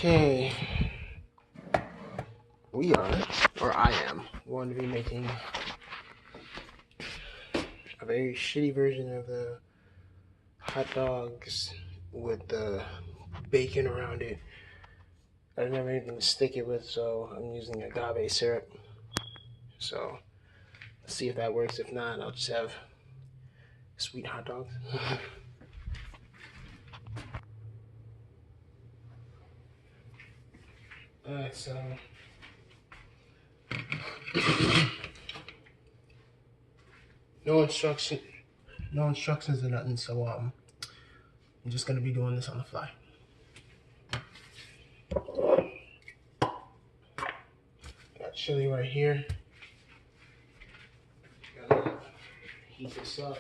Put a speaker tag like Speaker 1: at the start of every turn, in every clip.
Speaker 1: Okay, I am, going to be making a very shitty version of the hot dogs with the bacon around it. I didn't have anything to stick it with, so I'm using agave syrup. So let's see if that works. If not, I'll just have sweet hot dogs. Alright, so no instructions or nothing. So I'm just gonna be doing this on the fly. Got chili right here. Gotta heat this up.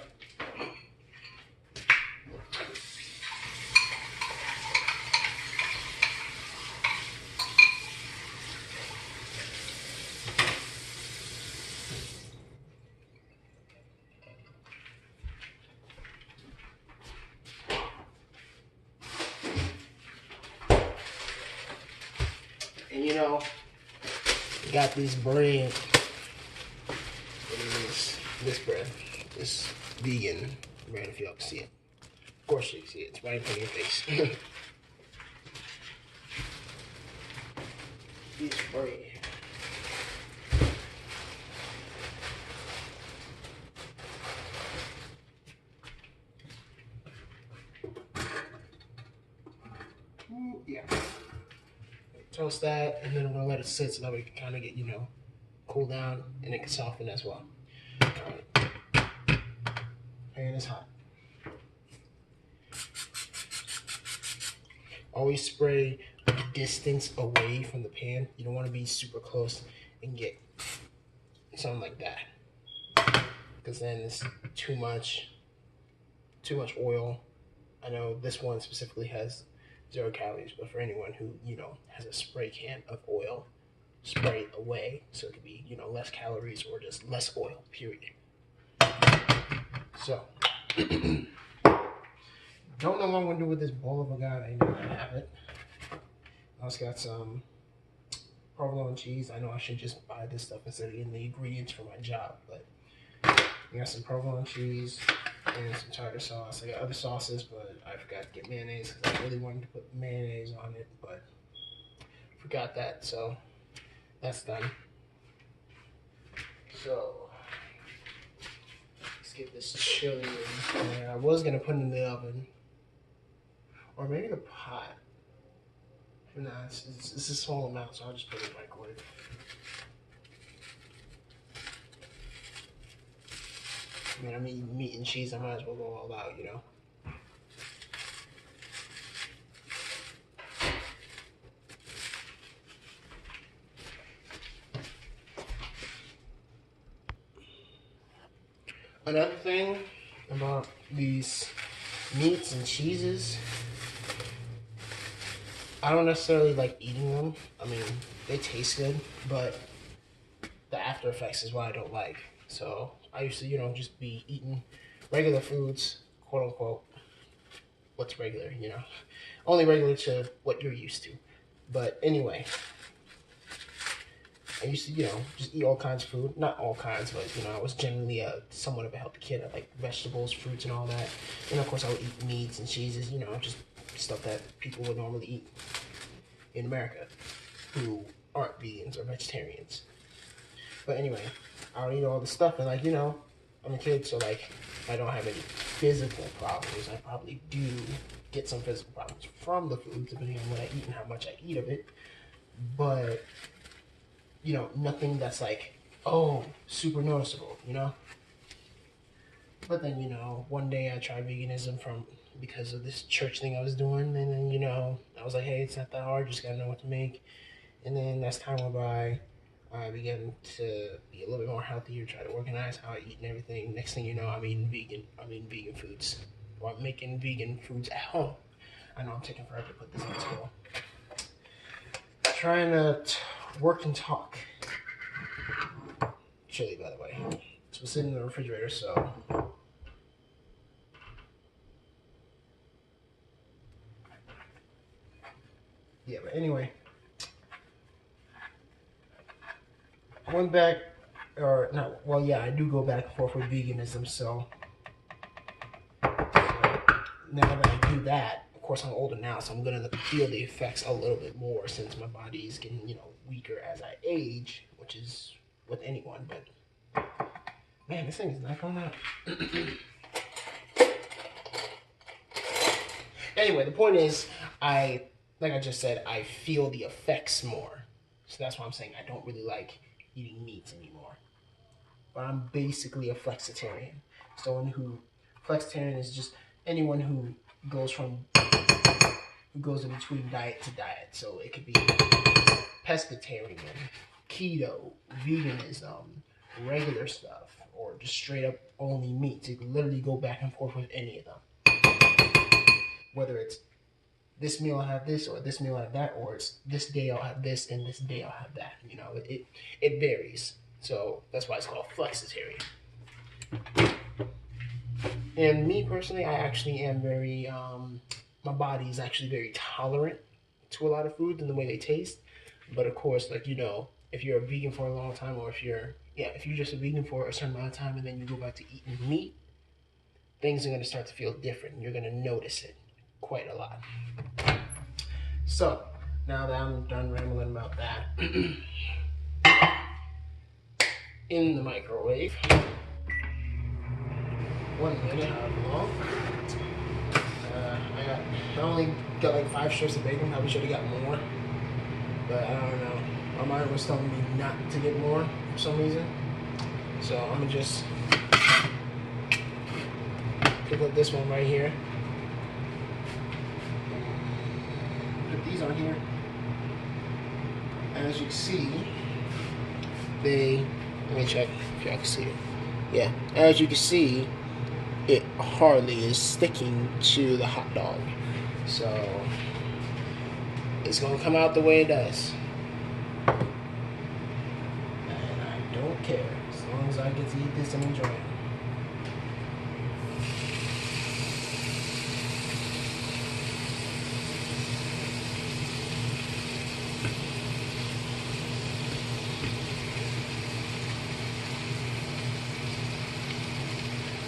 Speaker 1: And got this bread. What is this bread? This vegan bread, if y'all can see it. Of course you can see it. It's right in front of your face. This bread. Yeah. Toast that, and then we're gonna let it sit so that we can kind of get, cool down, and it can soften as well. Alright. Pan is hot. Always spray a distance away from the pan. You don't want to be super close and get something like that, because then it's too much oil. I know this one specifically has 0 calories, but for anyone who has a spray can of oil, spray it away so it could be less calories or just less oil. Period. So don't know what I'm gonna do with this bowl of agave. Now I have it. I also got some provolone cheese. I know I should just buy this stuff instead of getting the ingredients for my job, but I got some provolone cheese and some tartar sauce. I got other sauces, but I forgot to get mayonnaise because I really wanted to put mayonnaise on it, but forgot that, so that's done. So let's get this chili in there. I was gonna put it in the oven, or maybe the pot. Nah, it's a small amount, so I'll just put it in the microwave. I mean, I'm eating meat and cheese. I might as well go all out, Another thing about these meats and cheeses, I don't necessarily like eating them. I mean, they taste good, but the after effects is what I don't like. So I used to, just be eating regular foods, quote unquote. What's regular, only regular to what you're used to. But anyway, I used to, just eat all kinds of food. Not all kinds, but, I was generally somewhat of a healthy kid. I like vegetables, fruits, and all that. And, of course, I would eat meats and cheeses, just stuff that people would normally eat in America who aren't vegans or vegetarians. But anyway, I would eat all this stuff, and, I'm a kid, so, I don't have any physical problems. I probably do get some physical problems from the food, depending on what I eat and how much I eat of it. But nothing that's super noticeable, But then, one day I tried veganism because of this church thing I was doing, and then, I was like, hey, it's not that hard, just gotta know what to make. And then as time went by, I began to be a little bit more healthier, try to organize how I eat and everything. Next thing you know, I'm eating vegan foods. Or I'm making vegan foods at home. I know I'm taking forever to put this on scale. Trying to work and talk. Chili, by the way. This was sitting in the refrigerator, so Yeah, but anyway, I went back, or not, well, yeah, I do go back and forth with veganism, so now that I do that, of course I'm older now, so I'm gonna feel the effects a little bit more since my body is getting, weaker as I age, which is with anyone, but man, this thing is not coming out. Anyway, the point is, like I just said, I feel the effects more. So that's why I'm saying I don't really like eating meats anymore. But I'm basically a flexitarian. Flexitarian is just anyone who goes in between diet to diet. So it could be pescatarian, keto, veganism, regular stuff, or just straight up only meat. So you can literally go back and forth with any of them. Whether it's this meal I'll have this, or this meal I'll have that, or it's this day I'll have this, and this day I'll have that. It varies. So that's why it's called flexitarian. And me personally, I actually am very, my body is actually very tolerant to a lot of foods and the way they taste. But of course, if you're a vegan for a long time, or if you're just a vegan for a certain amount of time and then you go back to eating meat, things are going to start to feel different. You're going to notice it quite a lot. So, now that I'm done rambling about that, in the microwave, 1 minute, however long. I only got like 5 strips of bacon. Probably should have got more, but I don't know. My mind was telling me not to get more for some reason. So I'm gonna just pick up this one right here. Put these on here. And as you can see, let me check if y'all can see it. Yeah, as you can see, it hardly is sticking to the hot dog. So it's gonna come out the way it does. And I don't care, as long as I get to eat this and enjoy it.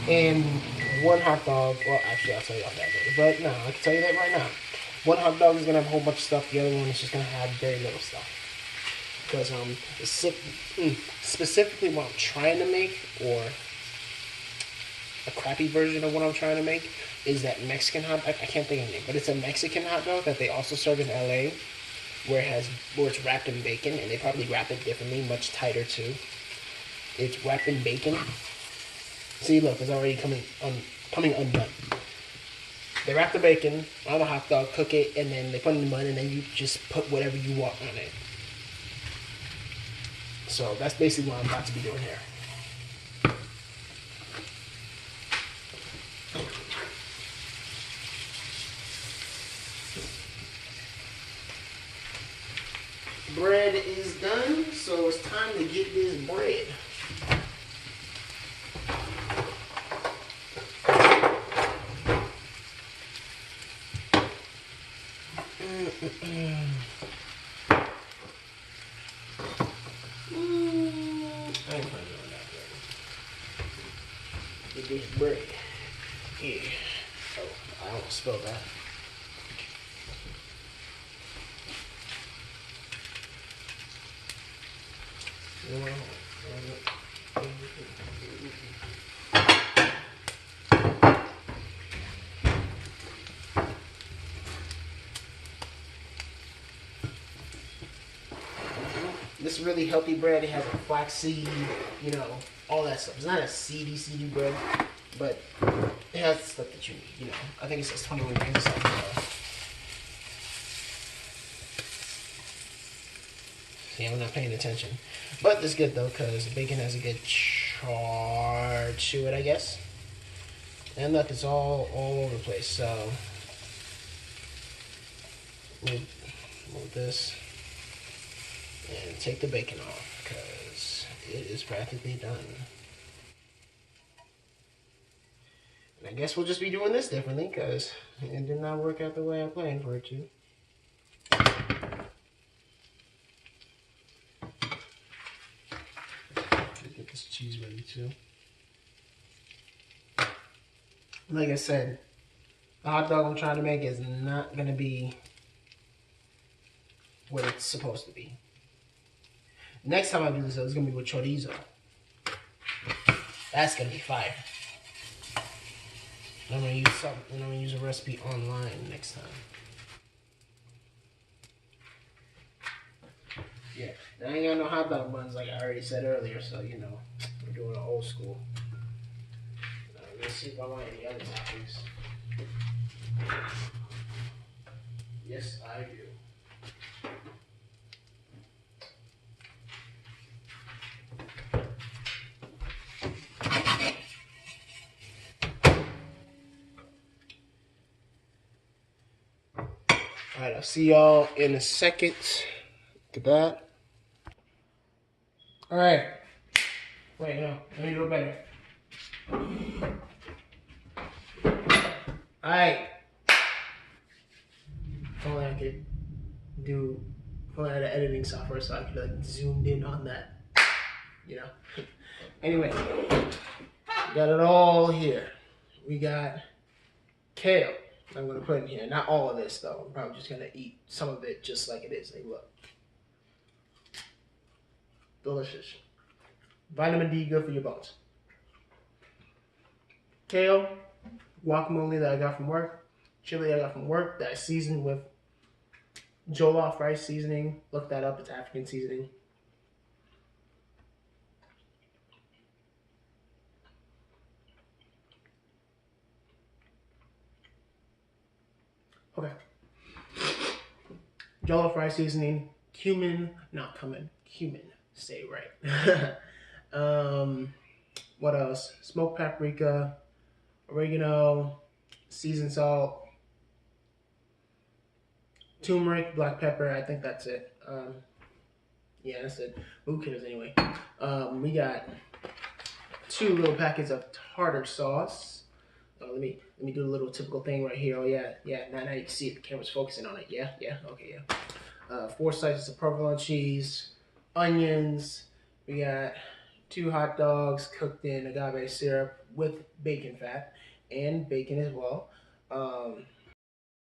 Speaker 1: And one hot dog, well, actually, I'll tell you all that later. But no, I can tell you that right now. One hot dog is going to have a whole bunch of stuff. The other one is just going to have very little stuff. Because specifically what I'm trying to make, or a crappy version of what I'm trying to make, is that Mexican hot dog. I can't think of the name, but it's a Mexican hot dog that they also serve in LA, where it's wrapped in bacon, and they probably wrap it differently, much tighter too. It's wrapped in bacon. See, look, it's already coming undone. They wrap the bacon on the hot dog, cook it, and then they put it in the mud, and then you just put whatever you want on it. So that's basically what I'm about to be doing here. Bread is done, so it's time to get this bread. I ain't planning on that bread. Get this bread. Yeah. Oh, I almost spilled that. This really healthy bread. It has a flaxseed, all that stuff. It's not a seedy bread, but it has the stuff that you need, I think it says 21 grams of stuff. See, I'm not paying attention. But it's good, though, because bacon has a good charge to it, I guess. And look, it's all over the place, so move this and take the bacon off, because it is practically done. And I guess we'll just be doing this differently, because it did not work out the way I planned for it to. too. Like I said, the hot dog I'm trying to make is not going to be what it's supposed to be. Next time I do this, it's going to be with chorizo. That's going to be fire. I'm going to use something. I'm going to use a recipe online next time. Yeah, I ain't got no hot dog buns like I already said earlier, so you know, we're doing an old school. Let's see if I want any other toppings. Yes, I do. Alright, I'll see y'all in a second. Look at that. Alright. Wait, no. Let me do it better. Alright. If only I could do, if only I had an editing software so I could like zoomed in on that. You know? Anyway. Got it all here. We got kale. I'm going to put in here. Not all of this, though. I'm probably just going to eat some of it just like it is. Like, look. Delicious. Vitamin D, good for your bones. Kale, guacamole that I got from work, chili I got from work that I seasoned with jollof rice seasoning. Look that up. It's African seasoning. Okay. Jollof rice seasoning, cumin, not cumin, cumin. Say right. What else? Smoked paprika, oregano, seasoned salt, turmeric, black pepper. I think that's it. Yeah, that's it. Who cares anyway? We got 2 little packets of tartar sauce. Oh, let me do a little typical thing right here. Oh yeah. Now you can see it. The camera's focusing on it. Yeah. Okay, yeah. 4 slices of provolone cheese, onions. We got 2 hot dogs cooked in agave syrup with bacon fat and bacon as well.